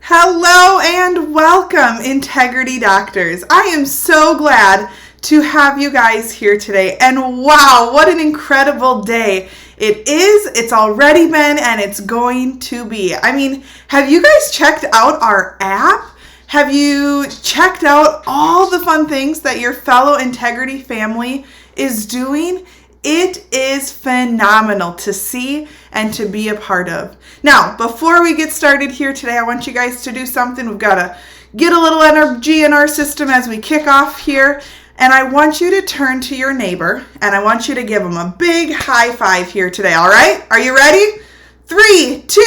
Hello and welcome, Integrity Doctors. I am so glad to have you guys here today. And wow, what an incredible day it is. It's already been and it's going to be. I mean, have you guys checked out our app? Have you checked out all the fun things that your fellow Integrity family is doing? It is phenomenal to see and to be a part of. Now, before we get started here today, I want you guys to do something. We've got to get a little energy in our system as we kick off here. And I want you to turn to your neighbor and I want you to give them a big high five here today. All right? Are you ready? 3, 2,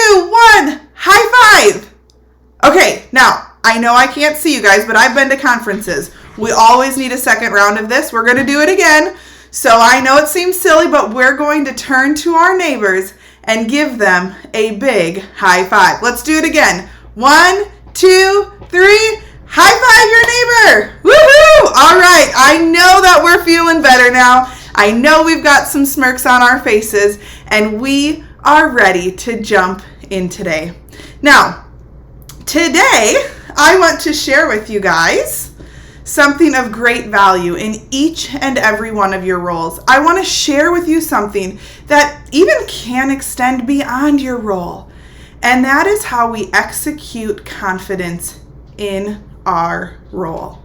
1, high five. Okay, now I know I can't see you guys, but I've been to conferences. We always need a second round of this. We're going to do it again. So I know it seems silly, but we're going to turn to our neighbors and give them a big high five. Let's do it again. 1, 2, 3, high five your neighbor. Woohoo! All right, I know that we're feeling better now. I know we've got some smirks on our faces and we are ready to jump in today. Now, today I want to share with you guys something of great value in each and every one of your roles. I want to share with you something that even can extend beyond your role, and that is how we execute confidence in our role.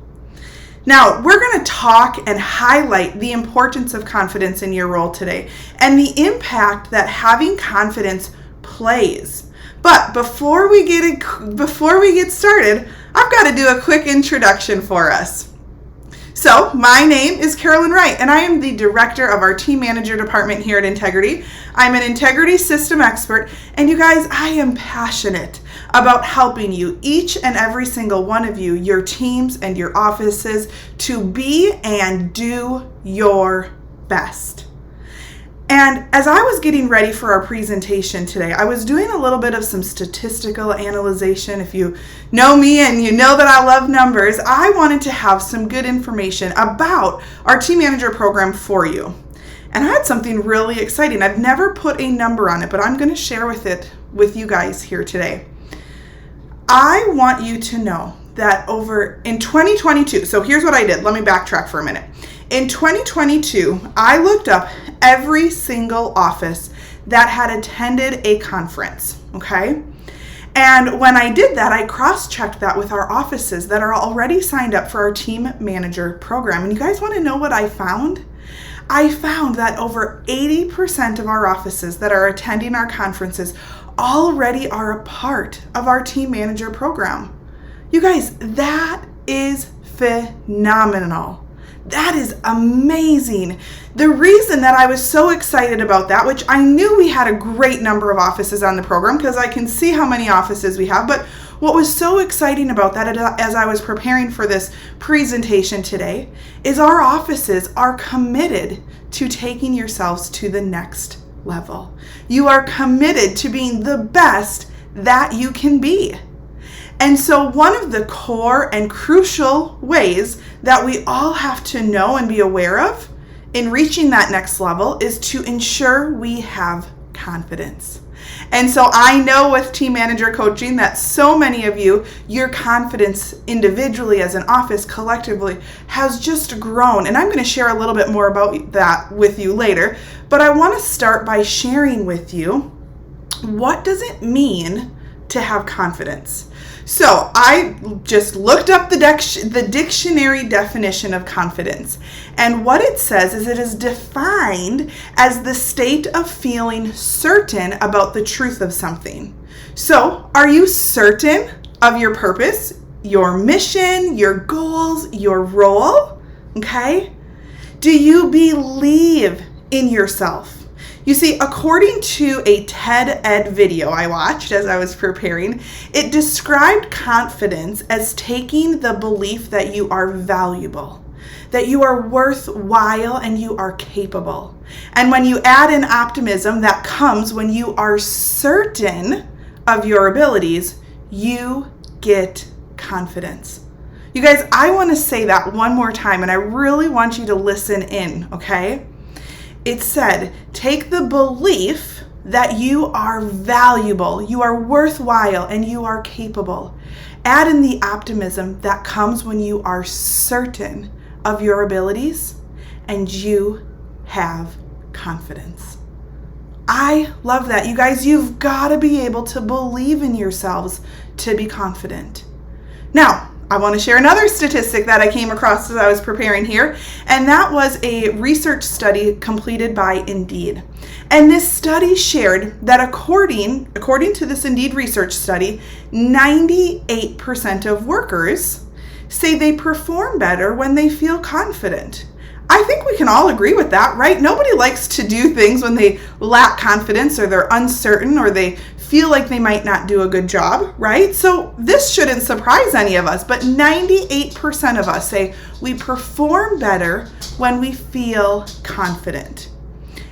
Now, we're going to talk and highlight the importance of confidence in your role today and the impact that having confidence plays. But before we get started, I've got to do a quick introduction for us. So, my name is Carolyn Wright, and I am the director of our team manager department here at Integrity. I'm an integrity system expert, and you guys, I am passionate about helping you, each and every single one of you, your teams and your offices, to be and do your best. And as I was getting ready for our presentation today, I was doing a little bit of some statistical analyzation. If you know me and you know that I love numbers, I wanted to have some good information about our team manager program for you. And I had something really exciting. I've never put a number on it, but I'm going to share with you guys here today. I want you to know that in 2022, so here's what I did. Let me backtrack for a minute. In 2022, I looked up every single office that had attended a conference, okay? And when I did that, I cross-checked that with our offices that are already signed up for our team manager program. And you guys want to know what I found? I found that over 80% of our offices that are attending our conferences already are a part of our team manager program. You guys, that is phenomenal. That is amazing. The reason that I was so excited about that, which I knew we had a great number of offices on the program because I can see how many offices we have, but what was so exciting about that as I was preparing for this presentation today is our offices are committed to taking yourselves to the next level. You are committed to being the best that you can be. And so one of the core and crucial ways that we all have to know and be aware of in reaching that next level is to ensure we have confidence. And so I know with team manager coaching that so many of you, your confidence individually as an office collectively has just grown. And I'm going to share a little bit more about that with you later. But I want to start by sharing with you, what does it mean to have confidence? So I just looked up the dictionary definition of confidence. And what it says is it is defined as the state of feeling certain about the truth of something. So are you certain of your purpose, your mission, your goals, your role? Okay? Do you believe in yourself? You see, according to a TED Ed video I watched as I was preparing, it described confidence as taking the belief that you are valuable, that you are worthwhile, and you are capable. And when you add in optimism that comes when you are certain of your abilities, you get confidence. You guys, I want to say that one more time, and I really want you to listen in, okay? It said, take the belief that you are valuable, you are worthwhile, and you are capable. Add in the optimism that comes when you are certain of your abilities and you have confidence. I love that. You guys, you've got to be able to believe in yourselves to be confident. Now, I want to share another statistic that I came across as I was preparing here, and that was a research study completed by Indeed. And this study shared that according to this Indeed research study, 98% of workers say they perform better when they feel confident. I think we can all agree with that, right? Nobody likes to do things when they lack confidence or they're uncertain or they feel like they might not do a good job, right? So this shouldn't surprise any of us, but 98% of us say we perform better when we feel confident.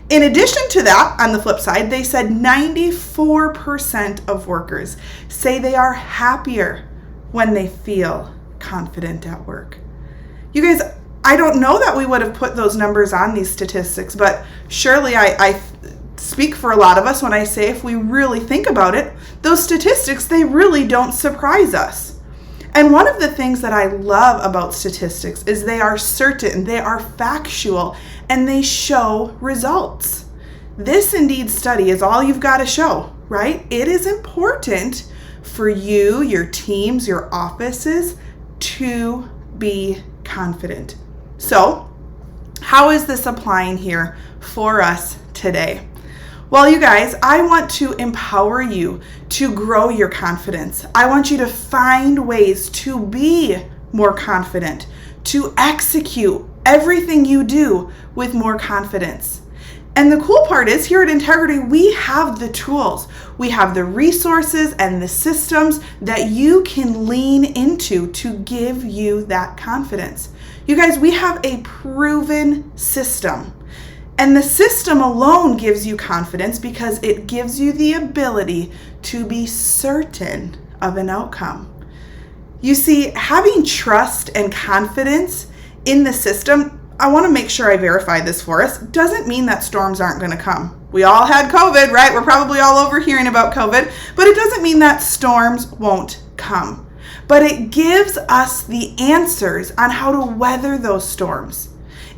In addition to that, on the flip side, they said 94% of workers say they are happier when they feel confident at work. You guys, I don't know that we would have put those numbers on these statistics, but surely I speak for a lot of us when I say if we really think about it, those statistics, they really don't surprise us. And one of the things that I love about statistics is they are certain, they are factual, and they show results. This Indeed study is all you've got to show, right? It is important for you, your teams, your offices to be confident. So, how is this applying here for us today? Well, you guys, I want to empower you to grow your confidence. I want you to find ways to be more confident, to execute everything you do with more confidence. And the cool part is here at Integrity, we have the tools, we have the resources and the systems that you can lean into to give you that confidence. You guys, we have a proven system. And the system alone gives you confidence because it gives you the ability to be certain of an outcome. You see, having trust and confidence in the system, I want to make sure I verify this for us, doesn't mean that storms aren't going to come. We all had COVID, right? We're probably all over hearing about COVID, but it doesn't mean that storms won't come. But it gives us the answers on how to weather those storms.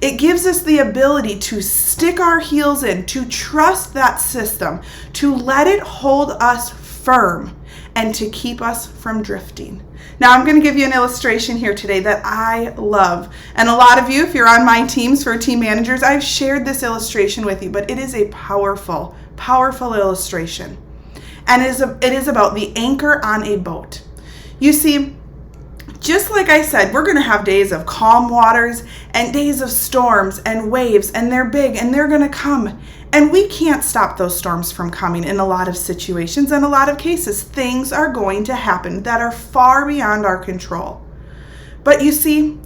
It gives us the ability to stick our heels in, to trust that system, to let it hold us firm, and to keep us from drifting. Now, I'm going to give you an illustration here today that I love. And a lot of you, if you're on my teams for team managers, I've shared this illustration with you, but it is a powerful, powerful illustration. And it is about the anchor on a boat. You see, just like I said, we're going to have days of calm waters and days of storms and waves, and they're big and they're going to come. And we can't stop those storms from coming in a lot of situations. In a lot of cases, things are going to happen that are far beyond our control. But you see,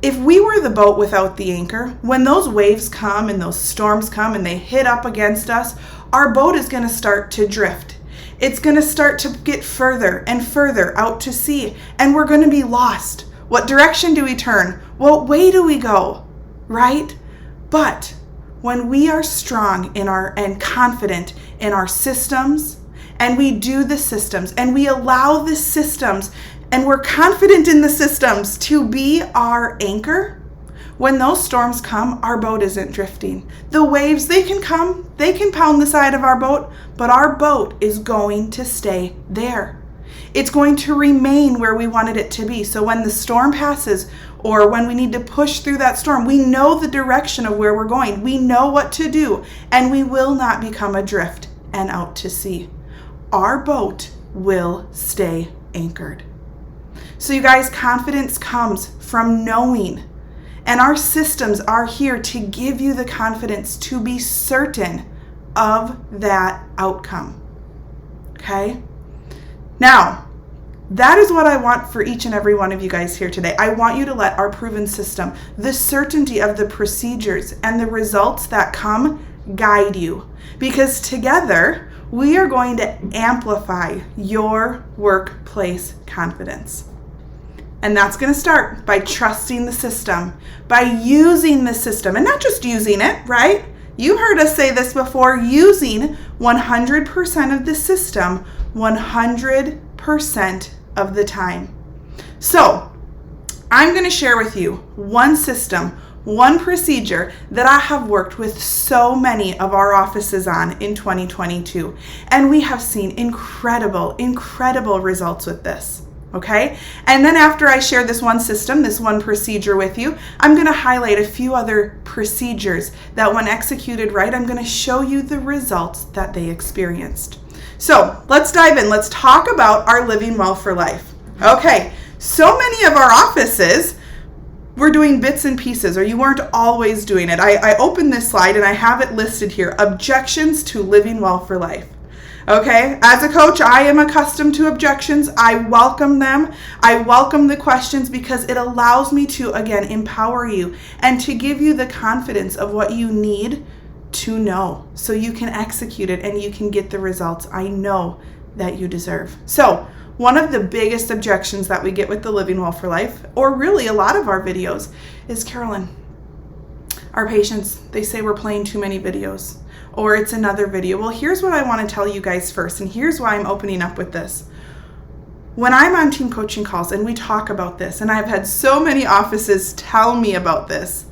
if we were the boat without the anchor, when those waves come and those storms come and they hit up against us, our boat is going to start to drift. It's going to start to get further and further out to sea, and we're going to be lost. What direction do we turn? What way do we go? Right? But when we are strong and confident in our systems, and we do the systems, and we allow the systems, and we're confident in the systems to be our anchor, when those storms come, our boat isn't drifting. The waves, they can come, they can pound the side of our boat, but our boat is going to stay there. It's going to remain where we wanted it to be. So when the storm passes, or when we need to push through that storm, we know the direction of where we're going. We know what to do, and we will not become adrift and out to sea. Our boat will stay anchored. So you guys, confidence comes from knowing. And our systems are here to give you the confidence to be certain of that outcome. Okay? Now, that is what I want for each and every one of you guys here today. I want you to let our proven system, the certainty of the procedures and the results that come, guide you. Because together, we are going to amplify your workplace confidence. And that's going to start by trusting the system, by using the system, and not just using it, right? You heard us say this before, using 100% of the system 100% of the time. So I'm going to share with you one system, one procedure that I have worked with so many of our offices on in 2022. And we have seen incredible results with this. Okay? And then after I share this one system, this one procedure with you, I'm going to highlight a few other procedures that when executed right, I'm going to show you the results that they experienced. So let's dive in. Let's talk about our Living Well for Life. Okay, so many of our offices, we're doing bits and pieces, or you weren't always doing it. I opened this slide and I have it listed here, objections to living well for life. Okay, as a coach, I am accustomed to objections. I welcome them. I welcome the questions because it allows me to, again, empower you and to give you the confidence of what you need to know so you can execute it and you can get the results I know that you deserve. So, one of the biggest objections that we get with the Living Well for Life, or really a lot of our videos, is, Carolyn, our patients, they say we're playing too many videos, or it's another video. Well, here's what I want to tell you guys first, and here's why I'm opening up with this. When I'm on team coaching calls and we talk about this, and I've had so many offices tell me about this,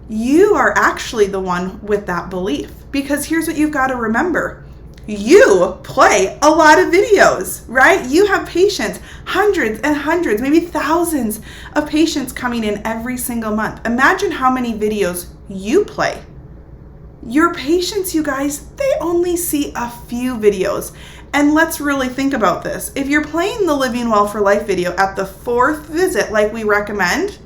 you are actually the one with that belief. Because here's what you've got to remember. You play a lot of videos, right? You have patients, hundreds and hundreds, maybe thousands of patients coming in every single month. Imagine how many videos you play. Your patients, you guys, they only see a few videos. And let's really think about this. If you're playing the Living Well for Life video at the 4th visit, like we recommend,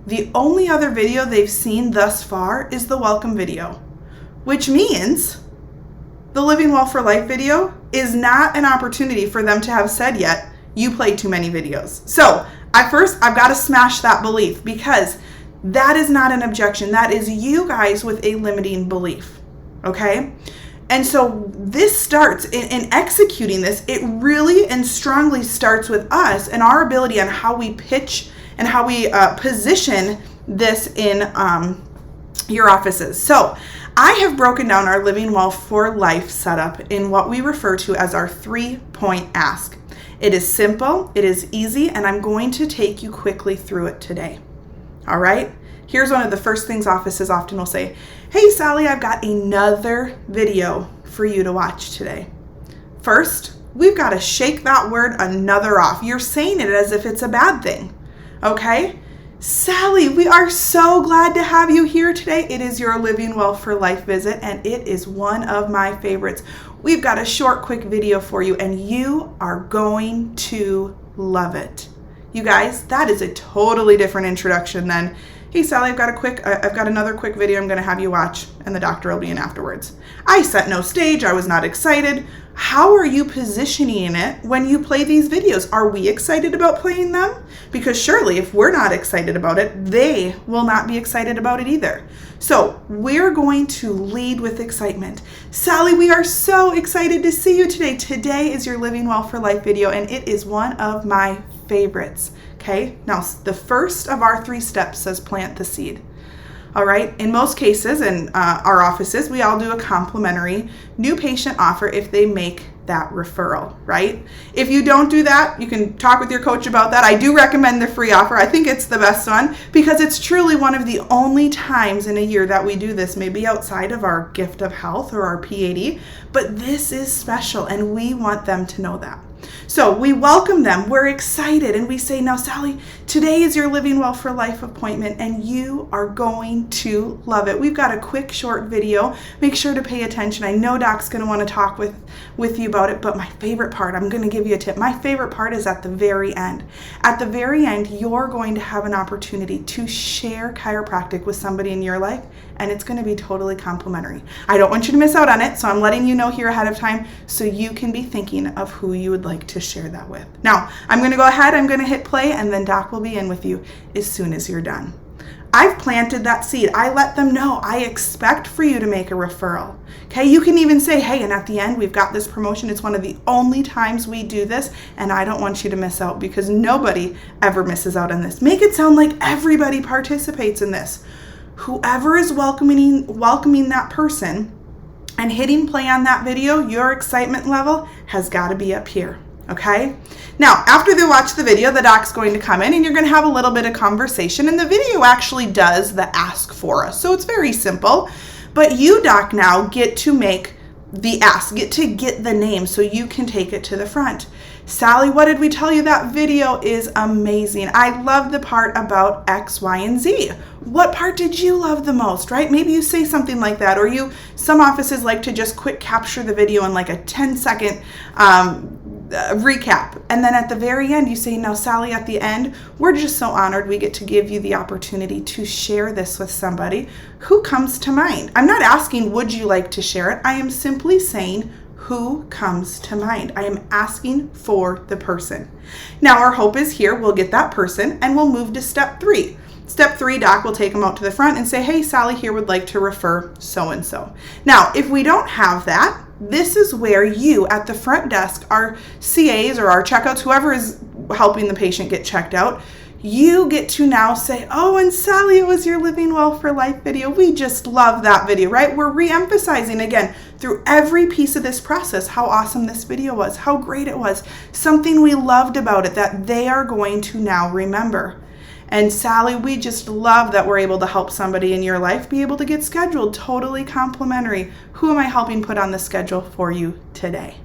the only other video they've seen thus far is the welcome video, which means the Living Well for Life video is not an opportunity for them to have said yet, you played too many videos. So at first, I've got to smash that belief because that is not an objection. That is you guys with a limiting belief, okay? And so this starts in executing this, it really and strongly starts with us and our ability on how we pitch and how we position this in your offices. So I have broken down our Living Well for Life setup in what we refer to as our 3-point ask. It is simple, it is easy, and I'm going to take you quickly through it today. All right? Here's one of the first things offices often will say, hey, Sally, I've got another video for you to watch today. First, we've got to shake that word another off. You're saying it as if it's a bad thing. Okay? Sally, we are so glad to have you here today. It is your Living Well for Life visit, and it is one of my favorites. We've got a short, quick video for you, and you are going to love it. You guys, that is a totally different introduction than, hey, Sally, I've got another quick video I'm going to have you watch, and the doctor will be in afterwards. I set no stage. I was not excited. How are you positioning it when you play these videos? Are we excited about playing them? Because surely if we're not excited about it, they will not be excited about it either. So we're going to lead with excitement. Sally, we are so excited to see you today. Today is your Living Well for Life video, and it is one of my favorites. Okay, now the first of our 3 steps says plant the seed. All right, in most cases in our offices, we all do a complimentary new patient offer if they make that referral, right? If you don't do that, you can talk with your coach about that. I do recommend the free offer. I think it's the best one because it's truly one of the only times in a year that we do this, maybe outside of our gift of health or our PAD, but this is special and we want them to know that. So we welcome them, we're excited, and we say, now Sally, today is your Living Well for Life appointment and you are going to love it. We've got a quick short video. Make sure to pay attention. I know Doc's going to want to talk with you about it, but my favorite part, I'm going to give you a tip. My favorite part is at the very end. At the very end, you're going to have an opportunity to share chiropractic with somebody in your life, and it's going to be totally complimentary. I don't want you to miss out on it, so I'm letting you know here ahead of time so you can be thinking of who you would like to share that with. Now, I'm going to go ahead, I'm going to hit play, and then Doc will be in with you as soon as you're done. I've planted that seed. I let them know I expect for you to make a referral. Okay, you can even say, hey, and at the end, we've got this promotion. It's one of the only times we do this, and I don't want you to miss out because nobody ever misses out on this. Make it sound like everybody participates in this. whoever is welcoming that person and hitting play on that video, your excitement level has got to be up here. Okay? Now, after they watch the video, the doc's going to come in and you're going to have a little bit of conversation, and the video actually does the ask for us. So it's very simple, but you, doc, now get to make the ask, get to get the name so you can take it to the front. Sally, what did we tell you? That video is amazing. I love the part about X, Y, and Z. What part did you love the most, right? Maybe you say something like that, or some offices like to just quick capture the video in like a 10-second recap. And then at the very end, you say, now, Sally, at the end, we're just so honored we get to give you the opportunity to share this with somebody who comes to mind. I'm not asking, would you like to share it? I am simply saying, who comes to mind? I am asking for the person. Now, our hope is here, we'll get that person and we'll move to step 3. Step 3, doc will take them out to the front and say, hey, Sally here would like to refer so-and-so. Now, if we don't have that, this is where you at the front desk, our CAs or our checkouts, whoever is helping the patient get checked out, you get to now say, oh, and Sally, it was your Living Well for Life video. We just love that video, right? We're re-emphasizing again through every piece of this process how awesome this video was, how great it was, something we loved about it that they are going to now remember. And Sally, we just love that we're able to help somebody in your life be able to get scheduled, totally complimentary. Who am I helping put on the schedule for you today,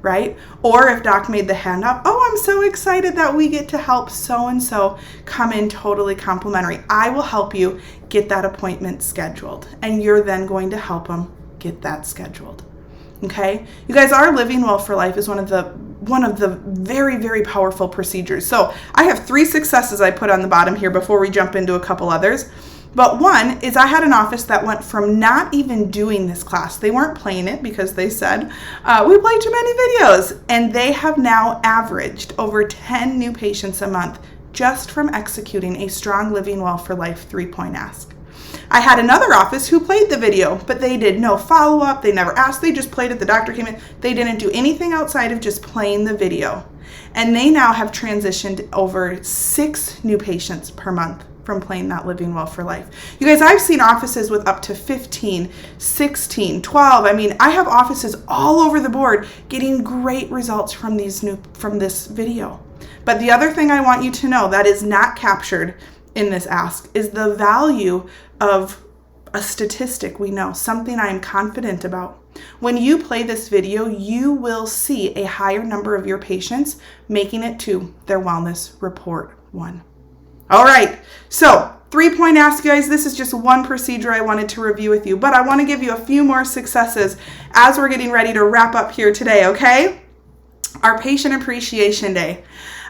right? Or if doc made the hand up, oh, I'm so excited that we get to help so-and-so come in totally complimentary. I will help you get that appointment scheduled, and you're then going to help them get that scheduled. Okay, you guys, our Living Well for Life is one of the very, very powerful procedures. So I have 3 successes I put on the bottom here before we jump into a couple others. But one is I had an office that went from not even doing this class. They weren't playing it because they said, we play too many videos. And they have now averaged over 10 new patients a month just from executing a strong Living Well for Life 3-point ask. I had another office who played the video, but they did no follow-up. They never asked. They just played it. The doctor came in. They didn't do anything outside of just playing the video. And they now have transitioned over 6 new patients per month from playing that Living Well for Life. You guys, I've seen offices with up to 15, 16, 12. I mean, I have offices all over the board getting great results from this video. But the other thing I want you to know that is not captured in this ask is the value of a statistic we know, something I am confident about. When you play this video, you will see a higher number of your patients making it to their wellness report 1. All right, so 3-point ask, guys. This is just one procedure I wanted to review with you, but I want to give you a few more successes as we're getting ready to wrap up here today, okay? Our Patient Appreciation Day.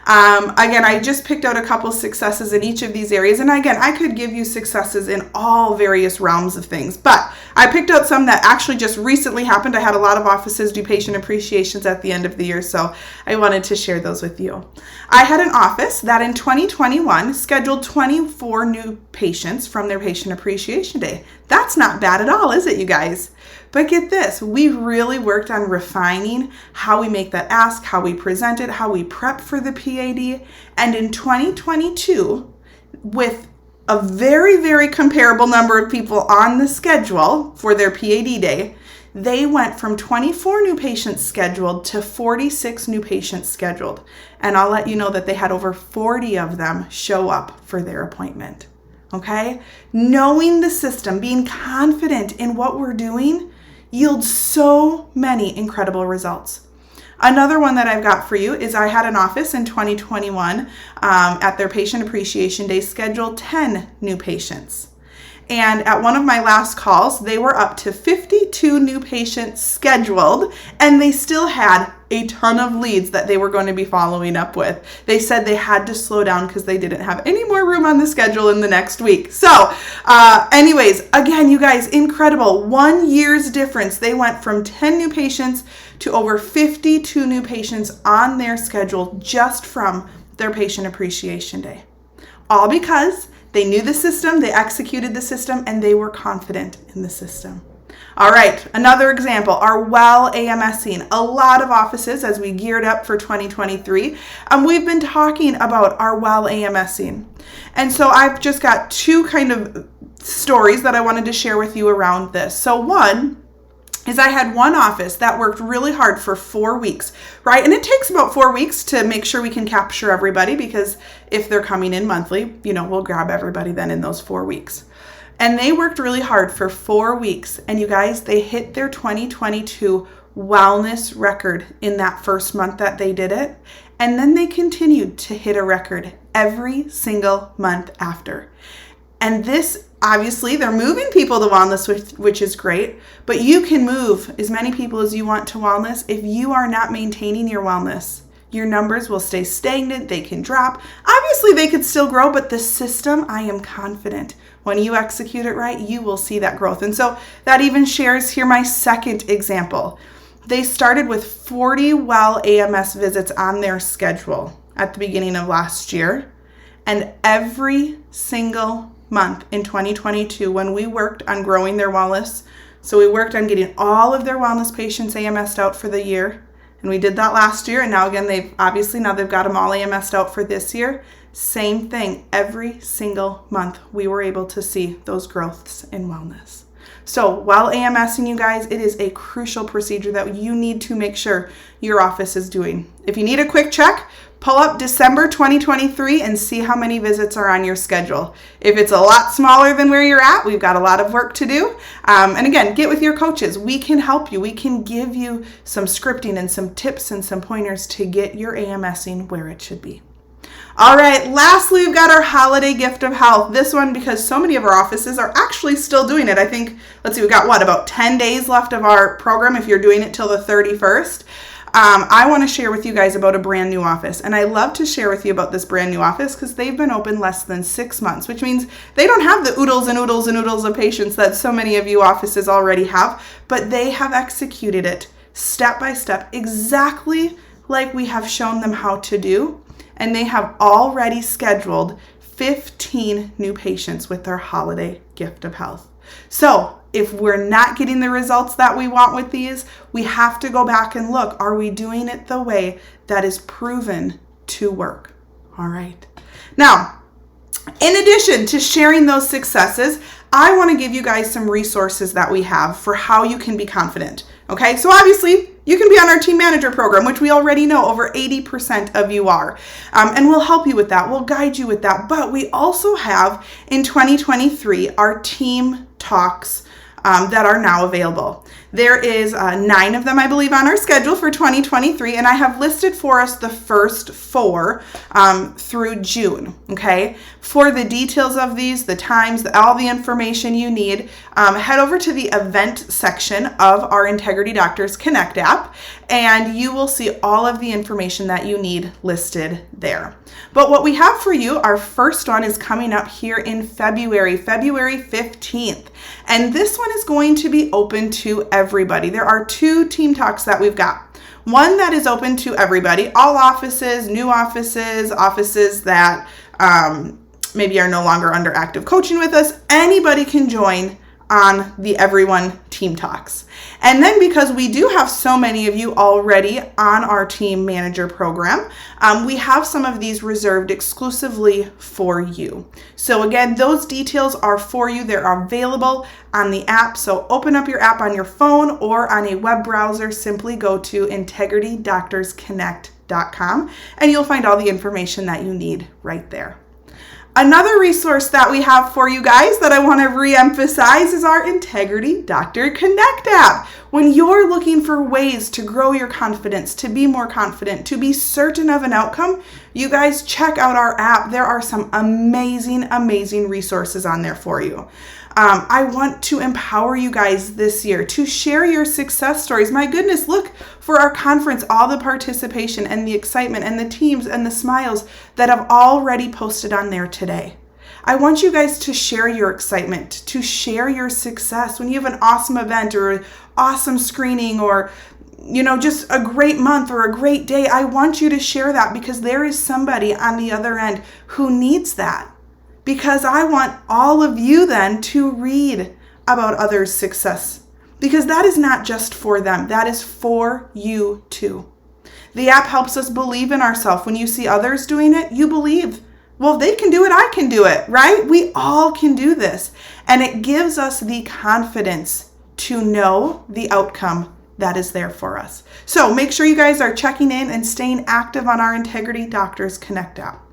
Again, I just picked out a couple successes in each of these areas. And again, I could give you successes in all various realms of things, but I picked out some that actually just recently happened. I had a lot of offices do patient appreciations at the end of the year, so I wanted to share those with you. I had an office that in 2021 scheduled 24 new patients from their Patient Appreciation Day. That's not bad at all, is it, you guys? But get this, we really worked on refining how we make that ask, how we present it, how we prep for the PAD. And in 2022, with a very, very comparable number of people on the schedule for their PAD day, they went from 24 new patients scheduled to 46 new patients scheduled. And I'll let you know that they had over 40 of them show up for their appointment. Okay? Knowing the system, being confident in what we're doing, yields so many incredible results. Another one that I've got for you is I had an office in 2021 at their Patient Appreciation Day scheduled 10 new patients. And at one of my last calls, they were up to 52 new patients scheduled, and they still had a ton of leads that they were going to be following up with. They said they had to slow down because they didn't have any more room on the schedule in the next week. So anyways, again, you guys, incredible. 1 year's difference. They went from 10 new patients to over 52 new patients on their schedule just from their Patient Appreciation Day. All because they knew the system, they executed the system, and they were confident in the system. All right, another example, our well AMSing. A lot of offices, as we geared up for 2023, we've been talking about our well AMSing. And so I've just got 2 kind of stories that I wanted to share with you around this. So one is I had one office that worked really hard for 4 weeks, right? And it takes about 4 weeks to make sure we can capture everybody, because if they're coming in monthly, we'll grab everybody then in those 4 weeks. And they worked really hard for 4 weeks. And you guys, they hit their 2022 wellness record in that first month that they did it. And then they continued to hit a record every single month after. And this, obviously, they're moving people to wellness, which is great, but you can move as many people as you want to wellness. If you are not maintaining your wellness, your numbers will stay stagnant, they can drop. Obviously, they could still grow, but the system, I am confident, when you execute it right, you will see that growth. And so that even shares here my second example. They started with 40 well AMS visits on their schedule at the beginning of last year, and every single month in 2022, when we worked on growing their wellness, so we worked on getting all of their wellness patients AMS'd out for the year, and we did that last year, and now again, they've got them all AMS'd out for this year. Same thing, every single month, we were able to see those growths in wellness. So while AMSing, you guys, it is a crucial procedure that you need to make sure your office is doing. If you need a quick check, pull up December 2023 and see how many visits are on your schedule. If it's a lot smaller than where you're at, we've got a lot of work to do. And again, get with your coaches. We can help you. We can give you some scripting and some tips and some pointers to get your AMSing where it should be. All right, lastly, we've got our holiday gift of health. This one, because so many of our offices are actually still doing it. I think, we've got about 10 days left of our program if you're doing it till the 31st. I want to share with you guys about a brand new office. And I love to share with you about this brand new office because they've been open less than 6 months, which means they don't have the oodles and oodles and oodles of patients that so many of you offices already have, but they have executed it step by step, exactly like we have shown them how to do. And they have already scheduled 15 new patients with their holiday gift of health. So if we're not getting the results that we want with these, we have to go back and look, are we doing it the way that is proven to work? All right. Now, in addition to sharing those successes, I want to give you guys some resources that we have for how you can be confident. Okay, so obviously you can be on our team manager program, which we already know over 80% of you are, and we'll help you with that. We'll guide you with that. But we also have in 2023 our team talks that are now available. There is 9 of them, I believe, on our schedule for 2023, and I have listed for us the first 4 through June, okay? For the details of these, the times, all the information you need, head over to the event section of our Integrity Doctors Connect app, and you will see all of the information that you need listed there. But what we have for you, our first one is coming up here in February 15th. And this one is going to be open to everybody. There are 2 team talks that we've got. One that is open to everybody, all offices, new offices, offices that maybe are no longer under active coaching with us. Anybody can join on the Everyone Team Talks. And then because we do have so many of you already on our team manager program, we have some of these reserved exclusively for you. So again, those details are for you. They're available on the app. So open up your app on your phone or on a web browser. Simply go to integritydoctorsconnect.com and you'll find all the information that you need right there. Another resource that we have for you guys that I want to re-emphasize is our Integrity Doctor Connect app. When you're looking for ways to grow your confidence, to be more confident, to be certain of an outcome, you guys check out our app. There are some amazing, amazing resources on there for you. I want to empower you guys this year to share your success stories. My goodness, look for our conference, all the participation and the excitement and the teams and the smiles that have already posted on there today. I want you guys to share your excitement, to share your success. When you have an awesome event or an awesome screening or just a great month or a great day, I want you to share that because there is somebody on the other end who needs that. Because I want all of you then to read about others' success. Because that is not just for them. That is for you too. The app helps us believe in ourselves. When you see others doing it, you believe. Well, if they can do it, I can do it, right? We all can do this. And it gives us the confidence to know the outcome that is there for us. So make sure you guys are checking in and staying active on our Integrity Doctors Connect app.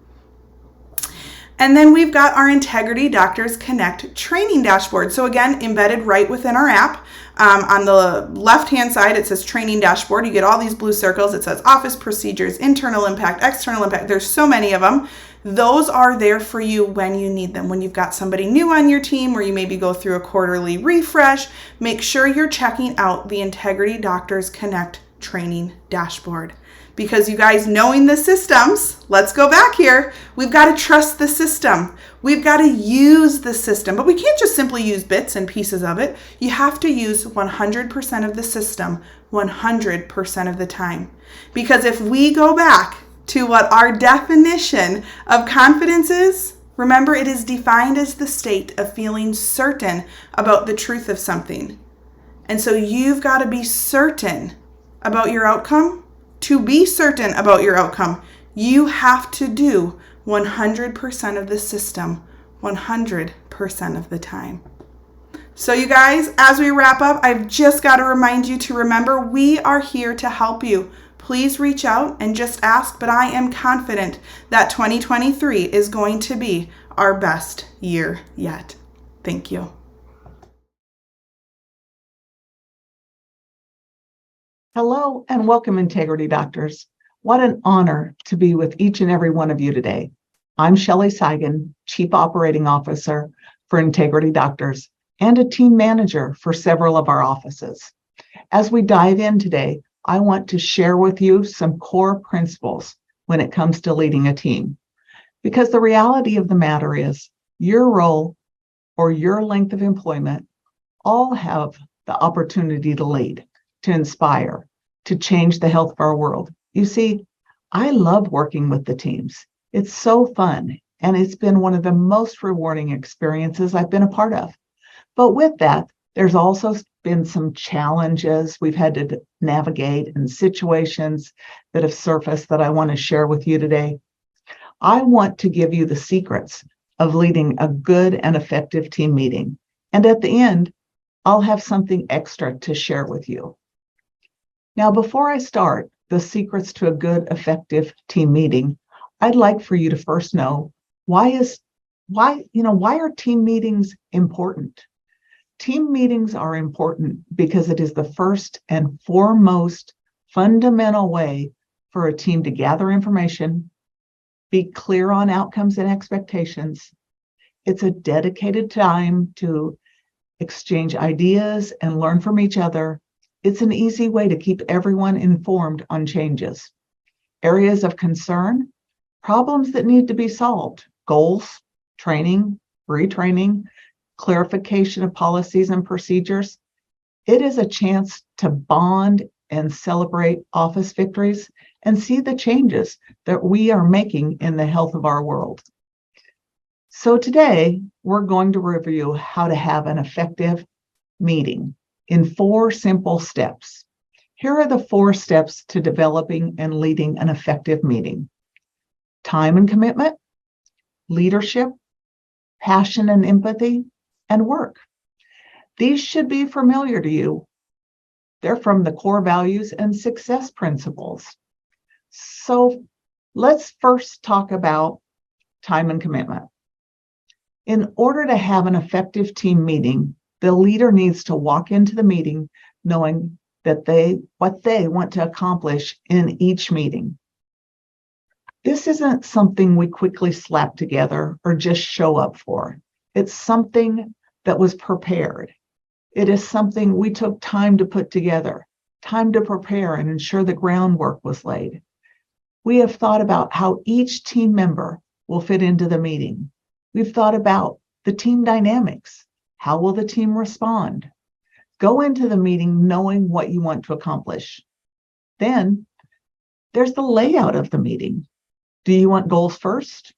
And then we've got our Integrity Doctors Connect training dashboard. So again, embedded right within our app. On the left-hand side, it says training dashboard. You get all these blue circles. It says office procedures, internal impact, external impact. There's so many of them. Those are there for you when you need them. When you've got somebody new on your team or you maybe go through a quarterly refresh, make sure you're checking out the Integrity Doctors Connect training dashboard. Because you guys, knowing the systems, let's go back here. We've got to trust the system. We've got to use the system, but we can't just simply use bits and pieces of it. You have to use 100% of the system 100% of the time. Because if we go back to what our definition of confidence is, remember, it is defined as the state of feeling certain about the truth of something. And so you've got to be certain about your outcome. To be certain about your outcome, you have to do 100% of the system 100% of the time. So you guys, as we wrap up, I've just got to remind you to remember we are here to help you. Please reach out and just ask, but I am confident that 2023 is going to be our best year yet. Thank you. Hello and welcome, Integrity Doctors. What an honor to be with each and every one of you today. I'm Shelley Seigan, Chief Operating Officer for Integrity Doctors and a team manager for several of our offices. As we dive in today, I want to share with you some core principles when it comes to leading a team. Because the reality of the matter is your role or your length of employment all have the opportunity to lead, to inspire, to change the health of our world. You see, I love working with the teams. It's so fun, and it's been one of the most rewarding experiences I've been a part of. But with that, there's also been some challenges we've had to navigate and situations that have surfaced that I want to share with you today. I want to give you the secrets of leading a good and effective team meeting. And at the end, I'll have something extra to share with you. Now, before I start the secrets to a good, effective team meeting, I'd like for you to first know why are team meetings important? Team meetings are important because it is the first and foremost fundamental way for a team to gather information, be clear on outcomes and expectations. It's a dedicated time to exchange ideas and learn from each other. It's an easy way to keep everyone informed on changes, areas of concern, problems that need to be solved, goals, training, retraining, clarification of policies and procedures. It is a chance to bond and celebrate office victories and see the changes that we are making in the health of our world. So today, we're going to review how to have an effective meeting in 4 simple steps. Here are the 4 steps to developing and leading an effective meeting: time and commitment, leadership, passion and empathy, and work. These should be familiar to you. They're from the core values and success principles. So let's first talk about time and commitment. In order to have an effective team meeting, the leader needs to walk into the meeting knowing that what they want to accomplish in each meeting. This isn't something we quickly slap together or just show up for. It's something that was prepared. It is something we took time to put together, time to prepare and ensure the groundwork was laid. We have thought about how each team member will fit into the meeting. We've thought about the team dynamics. How will the team respond? Go into the meeting knowing what you want to accomplish. Then there's the layout of the meeting. Do you want goals first,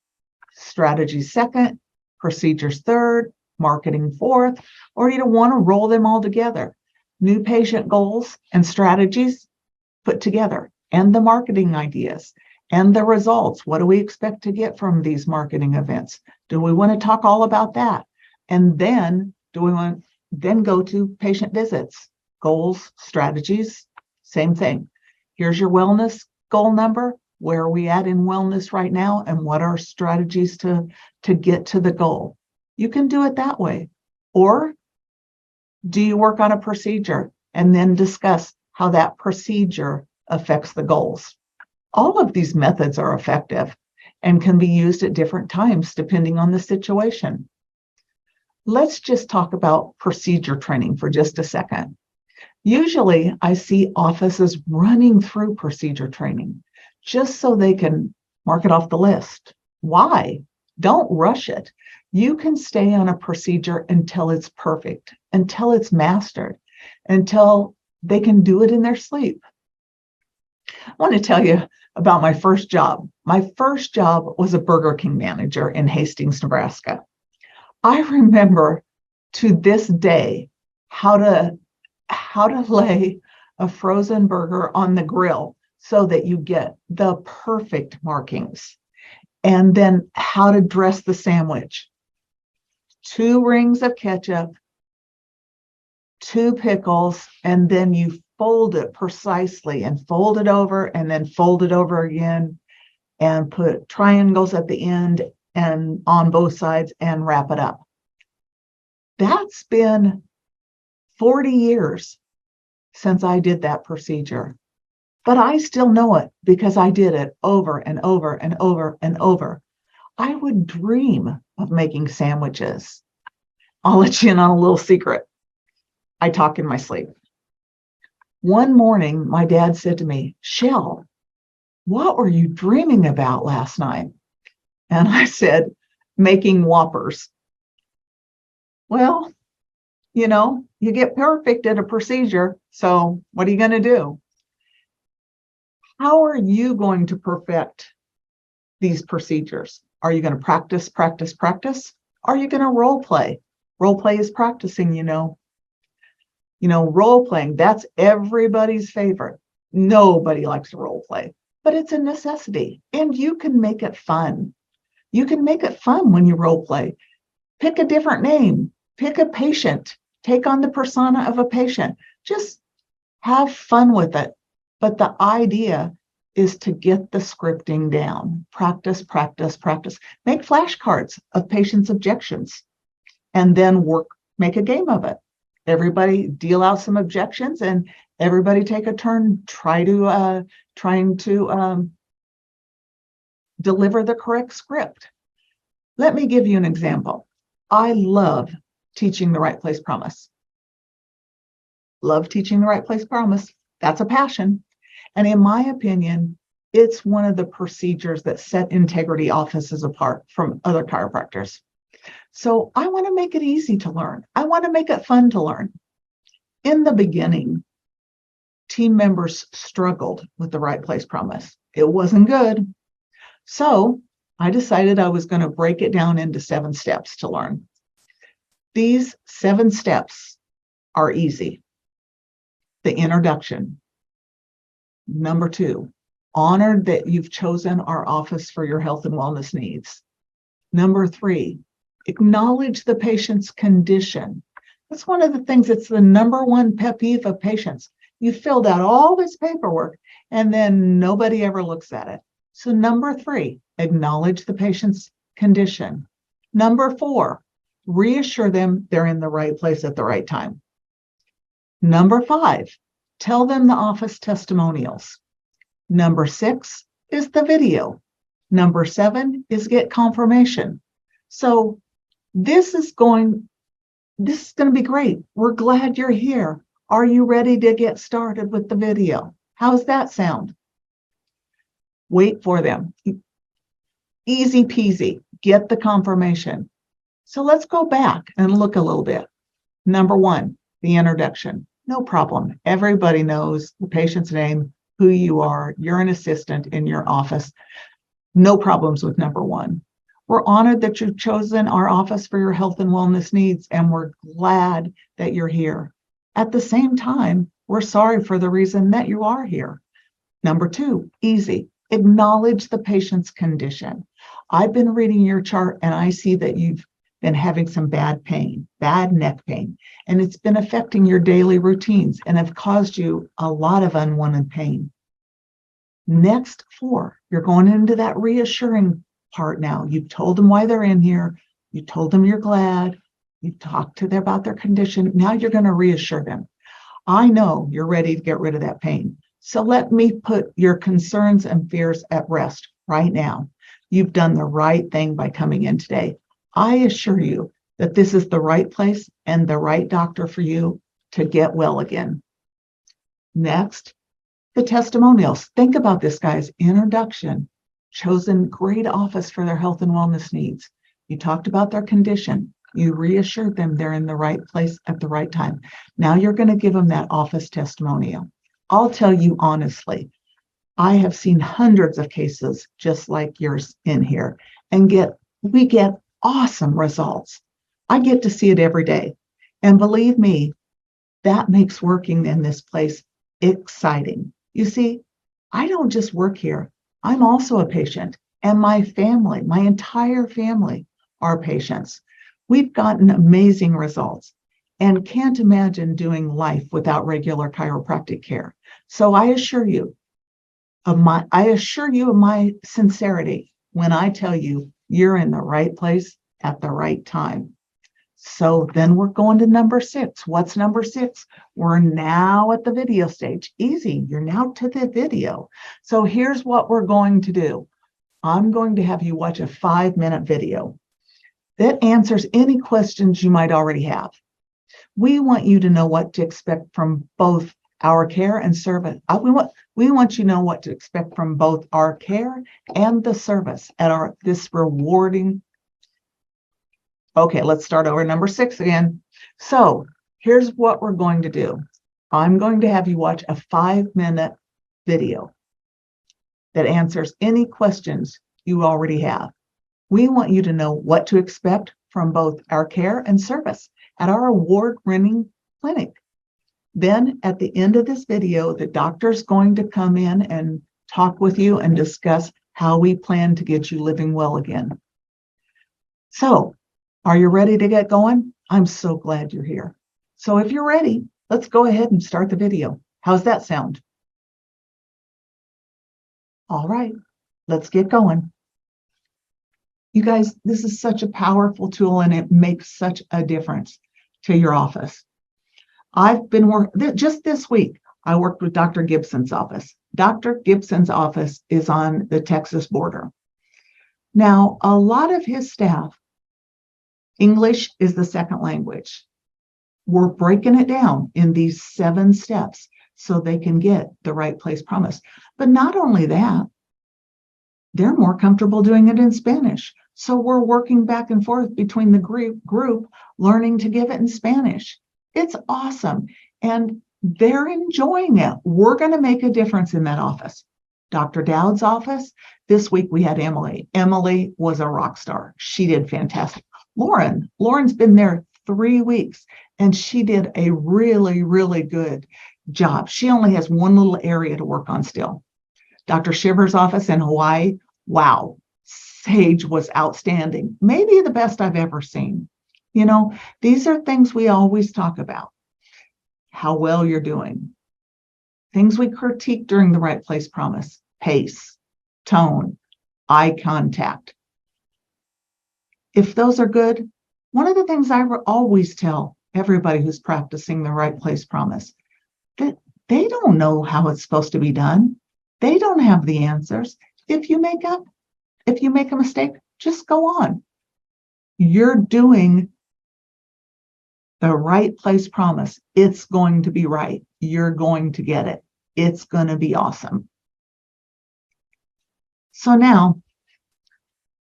strategy second, procedures third, marketing fourth, or do you want to roll them all together? New patient goals and strategies put together, and the marketing ideas, and the results. What do we expect to get from these marketing events? Do we want to talk all about that? And then do we want then go to patient visits, goals, strategies, same thing. Here's your wellness goal number. Where are we at in wellness right now? And what are strategies to get to the goal? You can do it that way. Or do you work on a procedure and then discuss how that procedure affects the goals? All of these methods are effective and can be used at different times depending on the situation. Let's just talk about procedure training for just a second. Usually I see offices running through procedure training just so they can mark it off the list. Why? Don't rush it. You can stay on a procedure until it's perfect, until it's mastered, until they can do it in their sleep. I want to tell you about my first job. My first job was a Burger King manager in Hastings, Nebraska. I remember to this day how to lay a frozen burger on the grill so that you get the perfect markings, and then how to dress the sandwich. 2 rings of ketchup, 2 pickles, and then you fold it precisely and fold it over and then fold it over again and put triangles at the end and on both sides and wrap it up. That's been 40 years since I did that procedure, but I still know it because I did it over and over and over and over. I would dream of making sandwiches. I'll let you in on a little secret. I talk in my sleep. One morning, my dad said to me, "Shell, what were you dreaming about last night?" And I said, "Making Whoppers." Well, you get perfect at a procedure, so what are you going to do? How are you going to perfect these procedures? Are you going to practice, practice, practice? Are you going to role play? Role play is practicing, role playing, that's everybody's favorite. Nobody likes to role play, but it's a necessity, and you can make it fun. You can make it fun when you role play. Pick a different name, pick a patient, take on the persona of a patient. Just have fun with it. But the idea is to get the scripting down. Practice, practice, practice. Make flashcards of patients' objections and then make a game of it. Everybody deal out some objections and everybody take a turn trying to deliver the correct script. Let me give you an example. I love teaching the right place promise. Love teaching the right place promise. That's a passion. And in my opinion, it's one of the procedures that set integrity offices apart from other chiropractors. So I want to make it easy to learn. I want to make it fun to learn. In the beginning, team members struggled with the right place promise. It wasn't good. So I decided I was going to break it down into 7 steps to learn. These 7 steps are easy. The introduction. Number 2, honor that you've chosen our office for your health and wellness needs. Number 3, acknowledge the patient's condition. That's one of the things that's the number one pet peeve of patients. You filled out all this paperwork and then nobody ever looks at it. So number 3, acknowledge the patient's condition. Number 4, reassure them they're in the right place at the right time. Number 5, tell them the office testimonials. Number 6 is the video. Number 7 is get confirmation. So this is going to be great. We're glad you're here. Are you ready to get started with the video? How's that sound? Wait for them. Easy peasy. Get the confirmation. So let's go back and look a little bit. Number 1, the introduction. No problem. Everybody knows the patient's name, who you are. You're an assistant in your office. No problems with number 1. We're honored that you've chosen our office for your health and wellness needs, and we're glad that you're here. At the same time, we're sorry for the reason that you are here. Number 2, easy. Acknowledge the patient's condition. I've been reading your chart and I see that you've been having some bad pain, bad neck pain, and it's been affecting your daily routines and have caused you a lot of unwanted pain. Next 4, you're going into that reassuring part now. You've told them why they're in here. You told them you're glad. You talked to them about their condition. Now you're going to reassure them. I know you're ready to get rid of that pain. So let me put your concerns and fears at rest right now. You've done the right thing by coming in today. I assure you that this is the right place and the right doctor for you to get well again. Next, the testimonials. Think about this guy's introduction, chosen great office for their health and wellness needs. You talked about their condition. You reassured them they're in the right place at the right time. Now you're going to give them that office testimonial. I'll tell you honestly, I have seen hundreds of cases just like yours in here, and we get awesome results. I get to see it every day. And believe me, that makes working in this place exciting. You see, I don't just work here. I'm also a patient, and my family, my entire family are patients. We've gotten amazing results and can't imagine doing life without regular chiropractic care. So I assure you of my sincerity when I tell you you're in the right place at the right time. So then we're going to number 6. What's number 6? We're now at the video stage. Easy, you're now to the video. So here's what we're going to do. I'm going to have you watch a 5-minute video that answers any questions you might already have. We want you to know what to expect from both our care and service. We want you to know what to expect from both our care and the service at this rewarding. Okay, let's start over number 6 again. So here's what we're going to do. I'm going to have you watch a 5-minute video that answers any questions you already have. We want you to know what to expect from both our care and service at our award-winning clinic. Then at the end of this video, the doctor's going to come in and talk with you and discuss how we plan to get you living well again. So, are you ready to get going? I'm so glad you're here. So if you're ready, let's go ahead and start the video. How's that sound? All right, let's get going. You guys, this is such a powerful tool and it makes such a difference to your office. I've been working, just this week, I worked with Dr. Gibson's office. Dr. Gibson's office is on the Texas border. Now, a lot of his staff, English is the second language. We're breaking it down in these 7 steps so they can get the right place promise. But not only that, they're more comfortable doing it in Spanish. So we're working back and forth between the group learning to give it in Spanish. It's awesome. And they're enjoying it. We're going to make a difference in that office. Dr. Dowd's office, this week we had Emily. Emily was a rock star. She did fantastic. Lauren's been there 3 weeks and she did a really, really good job. She only has one little area to work on still. Dr. Shiver's office in Hawaii, wow, Sage was outstanding. Maybe the best I've ever seen. You know, these are things we always talk about. How well you're doing. Things we critique during the right place promise. Pace, tone, eye contact. If those are good, one of the things I always tell everybody who's practicing the right place promise, that they don't know how it's supposed to be done. They don't have the answers. If you make a mistake, just go on. You're doing the right place promise. It's going to be right. You're going to get it. It's going to be awesome. So now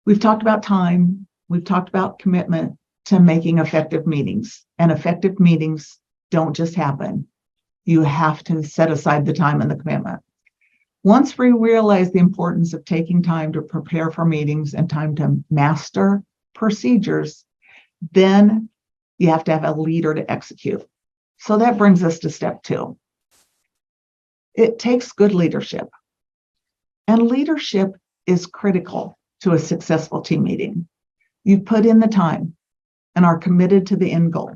we've talked about time. We've talked about commitment to making effective meetings. And effective meetings don't just happen. You have to set aside the time and the commitment. Once we realize the importance of taking time to prepare for meetings and time to master procedures, then you have to have a leader to execute. So that brings us to step 2. It takes good leadership. And leadership is critical to a successful team meeting. You've put in the time and are committed to the end goal,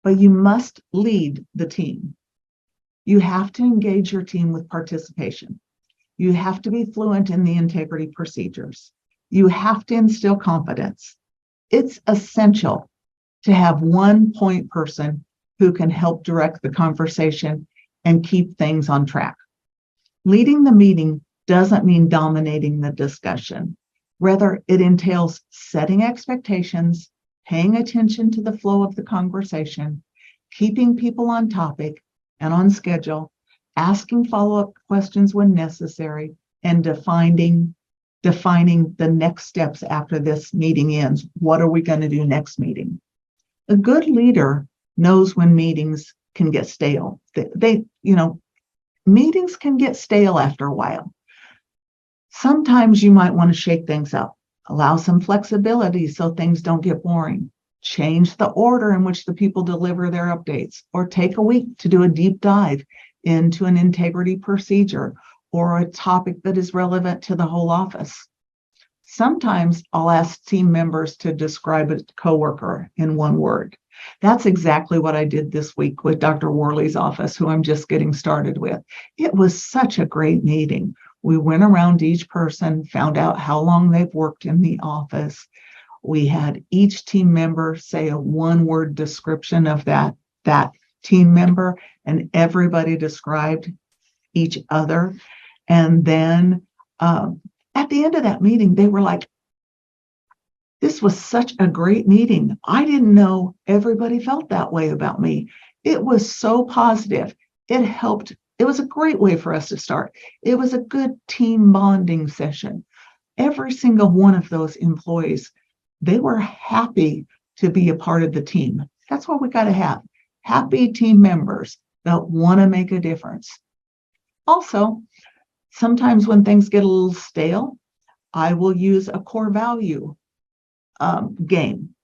but you must lead the team. You have to engage your team with participation. You have to be fluent in the integrity procedures. You have to instill confidence. It's essential to have one point person who can help direct the conversation and keep things on track. Leading the meeting doesn't mean dominating the discussion. Rather, it entails setting expectations, paying attention to the flow of the conversation, keeping people on topic and on schedule, asking follow-up questions when necessary, and defining the next steps after this meeting ends. What are we going to do next meeting? A good leader knows when meetings can get stale. Meetings can get stale after a while. Sometimes you might want to shake things up, allow some flexibility so things don't get boring, change the order in which the people deliver their updates, or take a week to do a deep dive into an integrity procedure or a topic that is relevant to the whole office. Sometimes I'll ask team members to describe a coworker in one word. That's exactly what I did this week with Dr. Worley's office, who I'm just getting started with. It was such a great meeting. We went around each person, found out how long they've worked in the office. We had each team member say a one-word description of that team member, and everybody described each other. And then at the end of that meeting, they were like, "This was such a great meeting. I didn't know everybody felt that way about me." It was so positive. It helped. It was a great way for us to start. It was a good team bonding session. Every single one of those employees, they were happy to be a part of the team. That's what we got to have. Happy team members that want to make a difference. Also, sometimes when things get a little stale, I will use a core value game.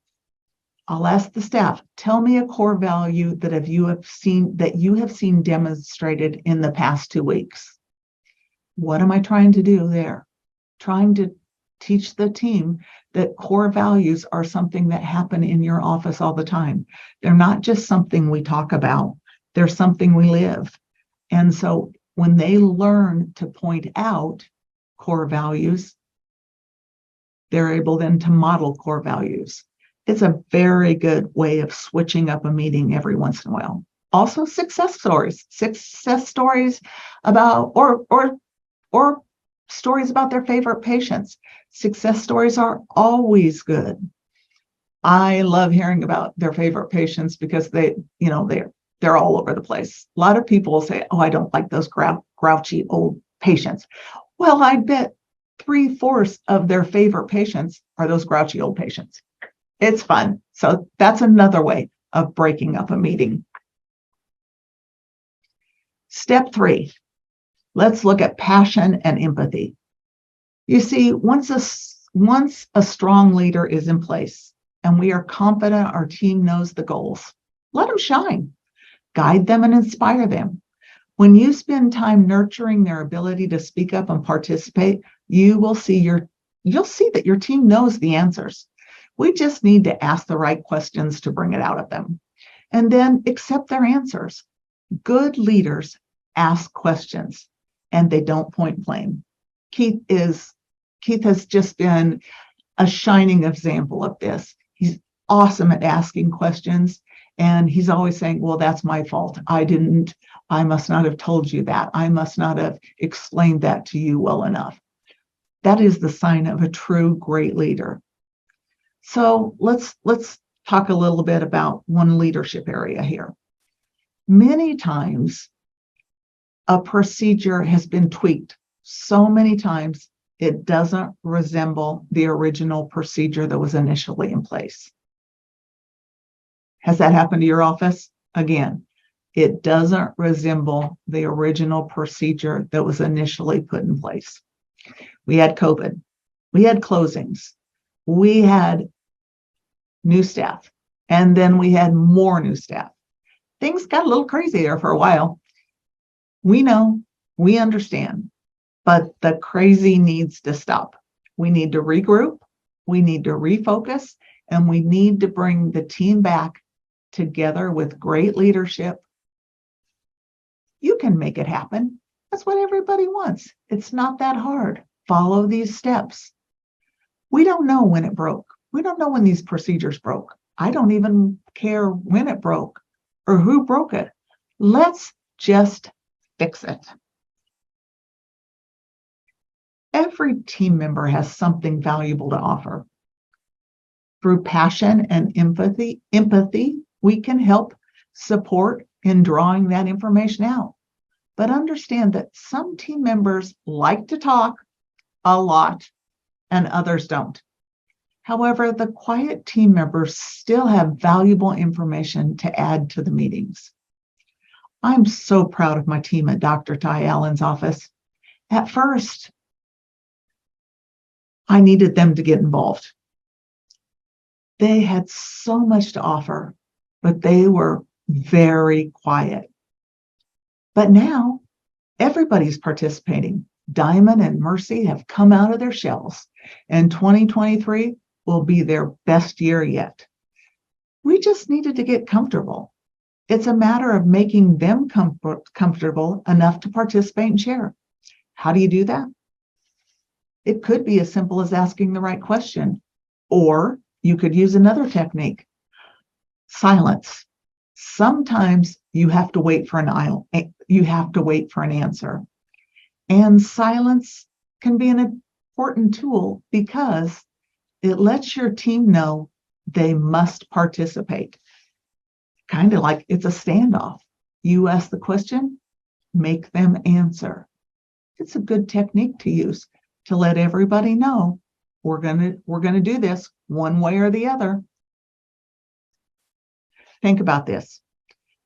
I'll ask the staff, tell me a core value that you have seen demonstrated in the past 2 weeks. What am I trying to do there? Trying to teach the team that core values are something that happen in your office all the time. They're not just something we talk about. They're something we live. And so when they learn to point out core values, they're able then to model core values. It's a very good way of switching up a meeting every once in a while. Also, success stories about or stories about their favorite patients. Success stories are always good. I love hearing about their favorite patients because they're all over the place. A lot of people will say, "Oh, I don't like those grouchy old patients." Well, I bet 3/4 of their favorite patients are those grouchy old patients. It's fun. So that's another way of breaking up a meeting. Step 3, let's look at passion and empathy. You see, once a strong leader is in place and we are confident our team knows the goals, let them shine. Guide them and inspire them. When you spend time nurturing their ability to speak up and participate, you'll see that your team knows the answers. We just need to ask the right questions to bring it out of them, and then accept their answers. Good leaders ask questions and they don't point blame. Keith has just been a shining example of this. He's awesome at asking questions, and he's always saying, "Well, that's my fault. I must not have told you that. I must not have explained that to you well enough." That is the sign of a true great leader. So let's talk a little bit about one leadership area here. Many times a procedure has been tweaked so many times it doesn't resemble the original procedure that was initially in place. Has that happened to your office? Again, it doesn't resemble the original procedure that was initially put in place. We had COVID. We had closings. We had new staff. And then we had more new staff. Things got a little crazy there for a while. We know, we understand, but the crazy needs to stop. We need to regroup, we need to refocus, and we need to bring the team back together with great leadership. You can make it happen. That's what everybody wants. It's not that hard. Follow these steps. We don't know when it broke. We don't know when these procedures broke. I don't even care when it broke or who broke it. Let's just fix it. Every team member has something valuable to offer. Through passion and empathy, we can help support in drawing that information out. But understand that some team members like to talk a lot and others don't. However, the quiet team members still have valuable information to add to the meetings. I'm so proud of my team at Dr. Ty Allen's office. At first, I needed them to get involved. They had so much to offer, but they were very quiet. But now, everybody's participating. Diamond and Mercy have come out of their shells, and 2023 will be their best year yet. We just needed to get comfortable. It's a matter of making them comfortable enough to participate and share. How do you do that? It could be as simple as asking the right question, or you could use another technique, silence. Sometimes you have to wait for an answer. And silence can be an important tool because it lets your team know they must participate. Kind of like it's a standoff. You ask the question, make them answer. It's a good technique to use to let everybody know we're gonna do this one way or the other. Think about this.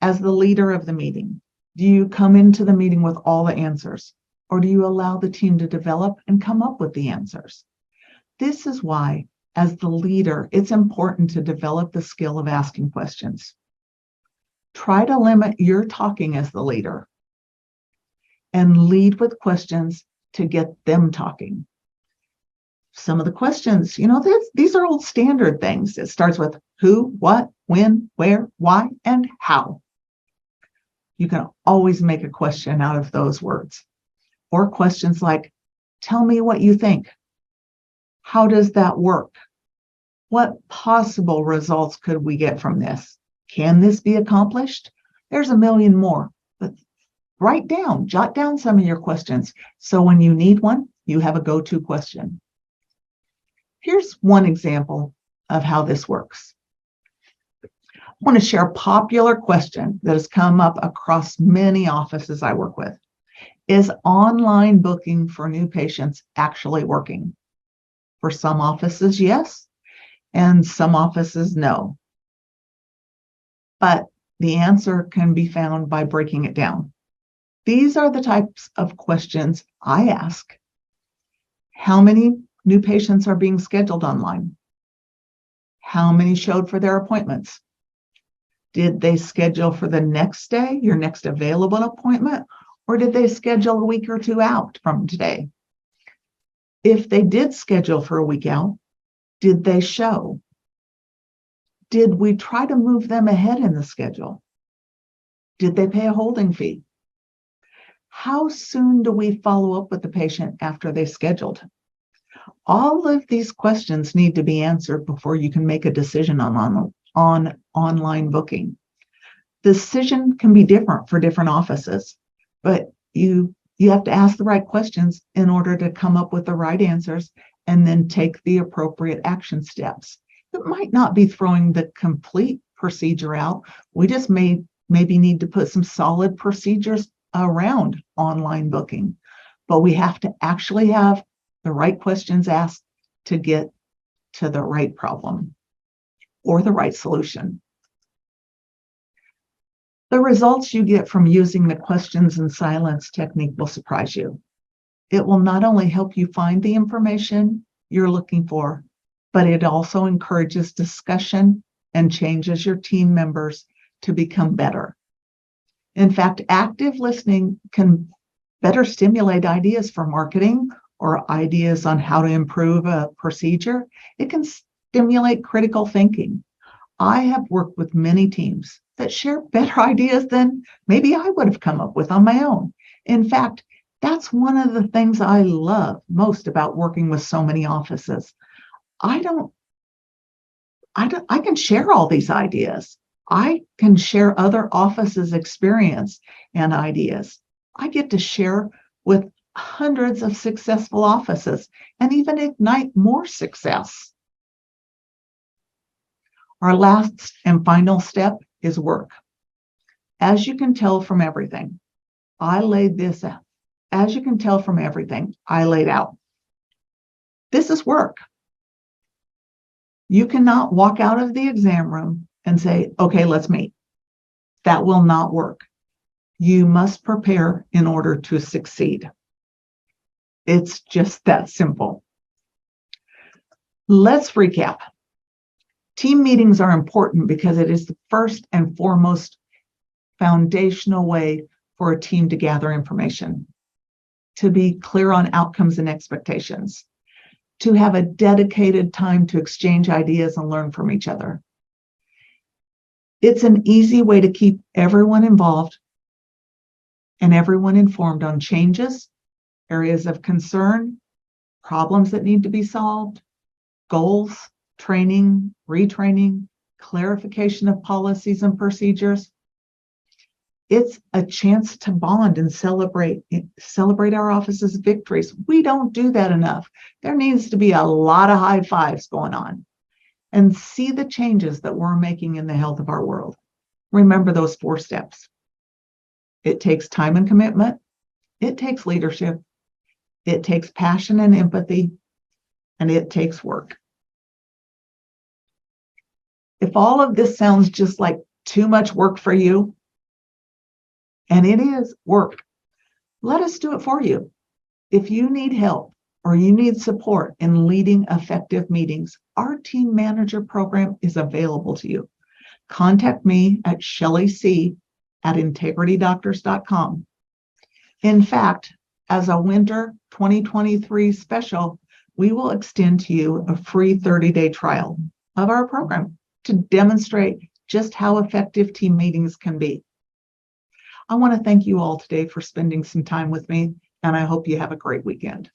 As the leader of the meeting, do you come into the meeting with all the answers, or do you allow the team to develop and come up with the answers? This is why, as the leader, it's important to develop the skill of asking questions. Try to limit your talking as the leader and lead with questions to get them talking. Some of the questions, these are old standard things. It starts with who, what, when, where, why, and how. You can always make a question out of those words. Or questions like, tell me what you think. How does that work? What possible results could we get from this? Can this be accomplished? There's a million more, but jot down some of your questions. So when you need one, you have a go-to question. Here's one example of how this works. I want to share a popular question that has come up across many offices I work with. Is online booking for new patients actually working? For some offices, yes, and some offices, no. But the answer can be found by breaking it down. These are the types of questions I ask. How many new patients are being scheduled online? How many showed for their appointments? Did they schedule for the next day, your next available appointment, or did they schedule a week or two out from today? If they did schedule for a week out, did they show? Did we try to move them ahead in the schedule? Did they pay a holding fee? How soon do we follow up with the patient after they scheduled? All of these questions need to be answered before you can make a decision on online booking. The decision can be different for different offices, but you have to ask the right questions in order to come up with the right answers and then take the appropriate action steps. It might not be throwing the complete procedure out. We just maybe need to put some solid procedures around online booking, but we have to actually have the right questions asked to get to the right problem or the right solution. The results you get from using the questions and silence technique will surprise you. It will not only help you find the information you're looking for, but it also encourages discussion and changes your team members to become better. In fact, active listening can better stimulate ideas for marketing or ideas on how to improve a procedure. It can stimulate critical thinking. I have worked with many teams that share better ideas than maybe I would have come up with on my own. In fact, that's one of the things I love most about working with so many offices. I can share all these ideas. I can share other offices' experience and ideas. I get to share with hundreds of successful offices and even ignite more success. Our last and final step is work. As you can tell from everything, I laid this out. As you can tell from everything I laid out, this is work. You cannot walk out of the exam room and say, okay, let's meet. That will not work. You must prepare in order to succeed. It's just that simple. Let's recap. Team meetings are important because it is the first and foremost foundational way for a team to gather information, to be clear on outcomes and expectations, to have a dedicated time to exchange ideas and learn from each other. It's an easy way to keep everyone involved and everyone informed on changes, areas of concern, problems that need to be solved, goals, training, retraining, clarification of policies and procedures. It's a chance to bond and celebrate our office's victories. We don't do that enough. There needs to be a lot of high fives going on, and see the changes that we're making in the health of our world. Remember those 4 steps. It takes time and commitment. It takes leadership. It takes passion and empathy, and it takes work. If all of this sounds just like too much work for you, and it is work, let us do it for you. If you need help or you need support in leading effective meetings, our team manager program is available to you. Contact me at shelleyc@integritydoctors.com. In fact, as a winter 2023 special, we will extend to you a free 30-day trial of our program to demonstrate just how effective team meetings can be. I want to thank you all today for spending some time with me, and I hope you have a great weekend.